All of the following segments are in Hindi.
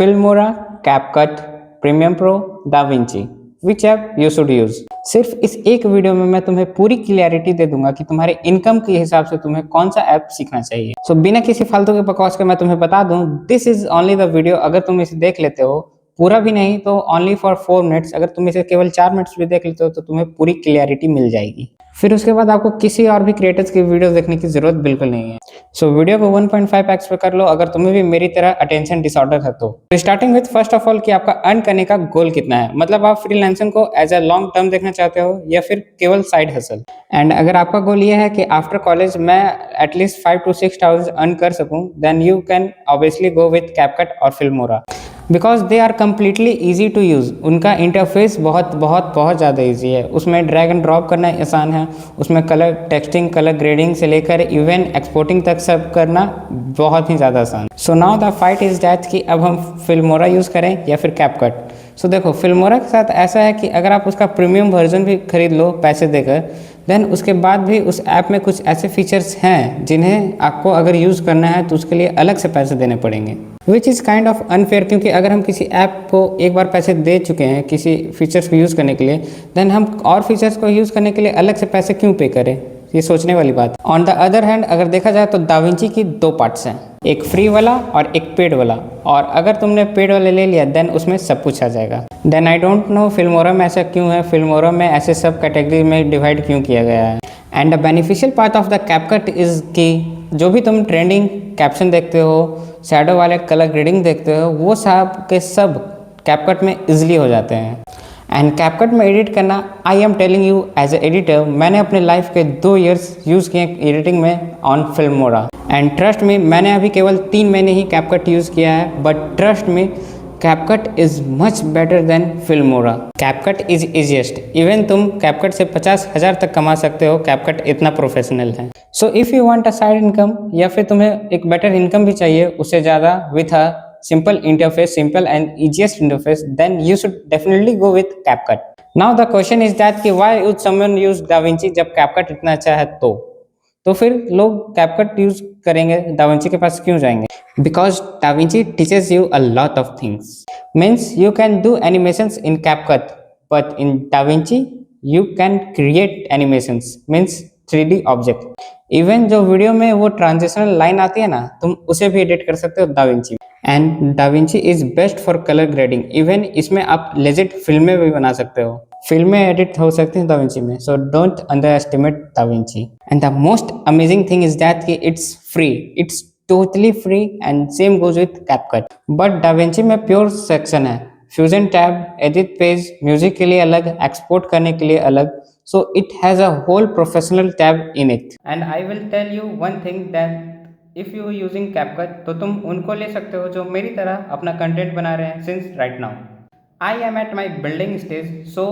Filmora, CapCut, premium pro, Da Vinci, which app you should use. सिर्फ इस एक वीडियो में मैं तुम्हें पूरी क्लियरिटी दे दूंगा कि तुम्हारे इनकम के हिसाब से तुम्हें कौन सा ऐप सीखना चाहिए। सो बिना किसी फालतू के बकवास के मैं तुम्हें बता दूं, this is only the video. अगर तुम इसे देख लेते हो, पूरा भी नहीं तो ओनली फॉर 4 मिनट्स, अगर तुम इसे केवल 4 मिनट्स भी देख लेते हो तो तुम्हें पूरी क्लियरिटी मिल जाएगी। फिर उसके बाद आपको किसी और भी क्रिएटर्स की वीडियो देखने की जरूरत बिल्कुल नहीं है। सो वीडियो को 1.5x पे कर लो अगर तुम्हें भी मेरी तरह अटेंशन डिसऑर्डर है तो। Starting with first of all कि आपका अर्न करने का गोल कितना है, मतलब आप फ्रीलांसिंग को एज अ लॉन्ग टर्म देखना चाहते हो या फिर केवल साइड हसल। एंड अगर आपका गोल ये है कि आफ्टर कॉलेज मैं एटलीस्ट 5 to 6 थाउजेंड अर्न कर सकूं, then you can obviously go with CapCut और Filmora, because they are completely easy to use. उनका इंटरफेस बहुत बहुत बहुत ज़्यादा ईजी है, उसमें ड्रैग एंड ड्रॉप करना आसान है, उसमें कलर टेक्सटिंग, कलर ग्रेडिंग से लेकर इवन एक्सपोर्टिंग तक सब करना बहुत ही ज़्यादा आसान। So now the fight is that कि अब हम फिल्मोरा यूज़ करें या फिर कैपकट। सो देखो, फिल्मोरा के साथ ऐसा है कि अगर आप उसका प्रीमियम वर्जन भी खरीद लो पैसे देकर, देन उसके बाद भी उस ऐप में कुछ ऐसे फीचर्स हैं जिन्हें आपको अगर यूज़ करना है तो उसके लिए अलग से पैसे देने पड़ेंगे, which is kind of unfair. क्योंकि अगर हम किसी ऐप को एक बार पैसे दे चुके हैं किसी फीचर्स को यूज़ करने के लिए, देन हम और फीचर्स को यूज़ करने के लिए अलग से पैसे क्यों पे करें, ये सोचने वाली बात। ऑन द अदर हैंड अगर देखा जाए तो दाविंची की 2 पार्ट्स हैं, एक फ्री वाला और एक पेड वाला, और अगर तुमने पेड वाले ले लिया देन उसमें सब कुछ आ जाएगा। Then I don't know Filmora में ऐसा क्यों है, फिल्मोरा में ऐसे सब कैटेगरी में डिवाइड क्यों किया गया है। And the beneficial part of the CapCut is कि जो भी तुम ट्रेंडिंग कैप्शन देखते हो, शैडो वाले कलर ग्रेडिंग देखते हो, वो सब के सब कैपकट में इजीली हो जाते हैं। एंड कैपकट में एडिट करना, I am telling you as a editor, मैंने अपने लाइफ के 2 इयर्स यूज़ किए एडिटिंग में ऑन फिल्मोरा। एंड ट्रस्ट में मैंने अभी केवल 3 महीने ही कैपकट यूज़ किया है, बट ट्रस्ट में CapCut is much better than Filmora. CapCut is easiest, even तुम कैपकट से 50,000 तक कमा सकते हो, कैपकट इतना प्रोफेशनल है। So if you want a side income या फिर तुम्हें एक बेटर इनकम भी चाहिए उससे ज़्यादा with a simple interface, simple and easiest interface, then you should definitely go with CapCut. Now the question is that कि why would someone use DaVinci जब CapCut इतना अच्छा है तो फिर लोग CapCut यूज करेंगे, DaVinci के पास क्यों जाएंगे? Because DaVinci teaches you a lot of things. Means you can do animations in CapCut, but in DaVinci you can create animations, means 3D object. Even जो वीडियो में वो ट्रांजिशनल लाइन आती है ना, तुम उसे भी एडिट कर सकते हो Da Vinci. And Da Vinci is best for colour grading, even इसमें आप लेजिट फिल्में भी बना सकते हो, फिल्में एडिट हो सकती हैं दाविंची में। So don't underestimate DaVinci. And the most amazing thing is that कि it's free, it's totally free and same goes with CapCut. But DaVinci में प्योर सेक्शन है, fusion tab, edit page, music के लिए अलग, एक्सपोर्ट करने के लिए अलग। So it has a whole professional tab in it. And I will tell you one thing that if you are using CapCut तो तुम उनको ले सकते हो जो मेरी तरह अपना कंटेंट बना रहे हैं since right now. I am at my building stage, so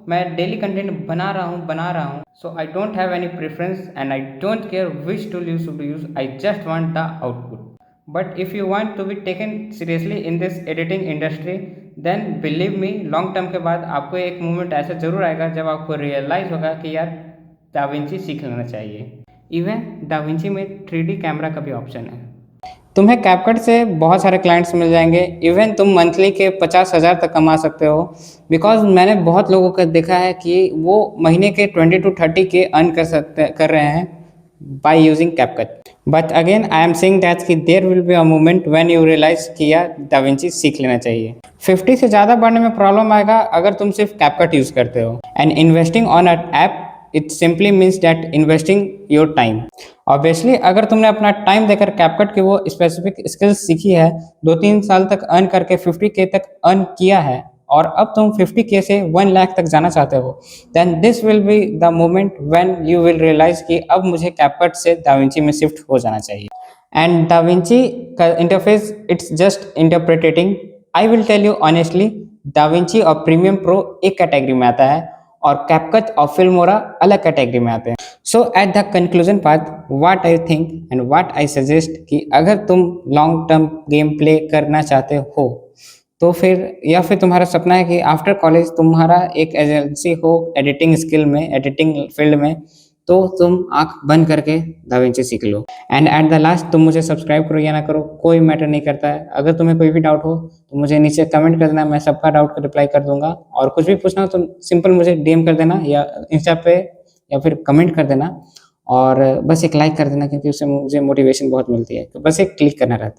मैं डेली कंटेंट बना रहा हूँ. So I don't have any preference and I don't care which tool you should use. I just want the output. But if you want to be taken seriously in this editing industry, then believe me, long term के बाद आपको एक मोमेंट ऐसा जरूर आएगा जब आपको रियलाइज होगा कि यार दाविंची सीख लेना चाहिए। इवन दाविंची में 3D कैमरा का भी ऑप्शन है। तुम्हें कैपकट से बहुत सारे क्लाइंट्स मिल जाएंगे, इवन तुम मंथली के 50,000 तक कमा सकते हो। बिकॉज मैंने बहुत लोगों का देखा है कि वो महीने के 20 to 30 के अर्न कर रहे हैं by using CapCut. But again I am saying that कि there will be a moment when you realize कि यार दाविंची सीख लेना चाहिए। 50 से ज़्यादा बढ़ने में प्रॉब्लम आएगा अगर तुम सिर्फ CapCut यूज़ करते हो। And investing on a app, it simply means that investing your time. Obviously अगर तुमने अपना टाइम देकर CapCut की वो स्पेसिफिक स्किल्स सीखी है, 2-3 साल तक अर्न करके 50K तक अर्न किया है, और अब तुम 50K से 1 लाख तक जाना चाहते हो, then this will be the moment when you will realize कि अब मुझे कैपकट से दाविंची में शिफ्ट हो जाना चाहिए। एंड दाविंची का interface, it's just interpreting. I will tell you honestly, DaVinci और प्रीमियम प्रो एक कैटेगरी में आता है और कैपकट और फिल्मोरा अलग कैटेगरी में आते हैं। So at the conclusion part, what I think and what I suggest कि अगर तुम लॉन्ग टर्म गेम प्ले करना चाहते हो तो फिर, या फिर तुम्हारा सपना है कि आफ्टर कॉलेज तुम्हारा एक एजेंसी हो एडिटिंग स्किल में, एडिटिंग फील्ड में, तो तुम आंख बंद करके दाविंची सीख लो। एंड एट द लास्ट तुम मुझे सब्सक्राइब करो या ना करो, कोई मैटर नहीं करता है। अगर तुम्हें कोई भी डाउट हो तो मुझे नीचे कमेंट कर देना, मैं सबका डाउट का रिप्लाई कर दूंगा। और कुछ भी पूछना हो तो सिंपल मुझे डीएम कर देना या इंस्टा पे या फिर कमेंट कर देना। और बस एक लाइक कर देना, क्योंकि उससे मुझे मोटिवेशन बहुत मिलती है। तो बस एक क्लिक करना रहता है।